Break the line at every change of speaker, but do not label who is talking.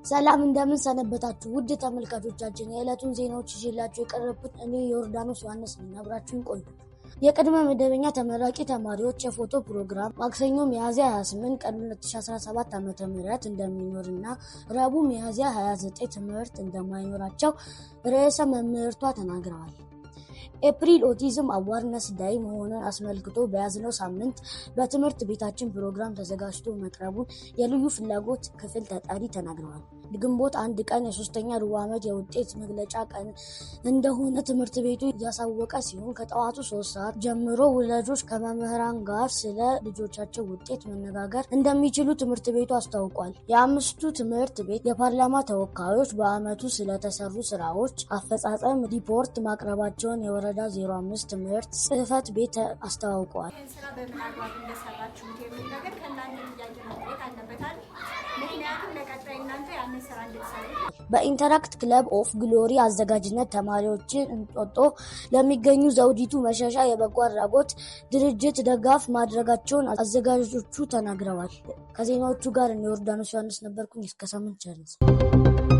ሰላም እንደምን ሰነበታችሁ ውድ ተመልካቾቻችን። የዕለቱን ዜናዎች ይዤላችሁ የቀረብኩት እኔ ዮርዳኖስ ዮሐንስ ነኝ። አብራችሁን ቆዩ። የቅድመ መደበኛ ተመራቂ ተማሪዎች የፎቶ ፕሮግራም ማክሰኞ ሚያዝያ 28 ቀን 2017 ዓ.ም እንደሚኖርና ረቡዕ ሚያዝያ 29 ትምህርት እንደማይኖራቸው ርዕሰ መምህርቷ ተናግረዋል። ኤፕሪል ኦቲዝም አዋርነስ ዳይ መሆኑን አስመልክቶ በያዝነው ሳምንት በትምህርት ቤታችን ፕሮግራም ተዘጋጅቶ መቅረቡን የልዩ ፍላጎት ክፍል ተጠሪ ተናግረዋል። ግንቦት 1 ቀን የሶስተኛ ሩብ ዓመት የውጤት መግለጫ ቀን እንደሆነ ትምህርት ቤቱ ያሳወቀ ሲሆን ከጠዋቱ 3 ሰዓት ጀምሮ ወላጆች ከመምህራን ጋር ስለ ልጆቻቸው ውጤት መነጋገር እንደሚችሉ ትምህርት ቤቱ አስታውቋል። የአምስቱ ትምህርት ቤት የፓርላማ ተወካዮች በዓመቱ ስለተሰሩ ስራዎች አፈጻጸም ሪፖርት ማቅረባቸውን የወረዳ 05 ትምህርት ጽሕፈት ቤት አስታውቋል።
ስራ በምን አግባብ እንደሰራችሁት የሚል ነገር ከእናንተ ጥያቄ መጠየቅ አለበታል። ምክንያቱም ለቀጣይ እናንተ ያንን ስራ እንድትሰሩ።
በኢንተራክት ክለብ ኦፍ ግሎሪ አዘጋጅነት ተማሪዎችን እንጦጦ ለሚገኙ ዘውዲቱ መሸሻ የበጎ አድራጎት ድርጅት ድጋፍ ማድረጋቸውን አዘጋጆቹ ተናግረዋል። ከዜናዎቹ ጋር እኔ ዮርዳኖስ ዮሐንስ ነበርኩኝ። እስከ ሳምንት ቸር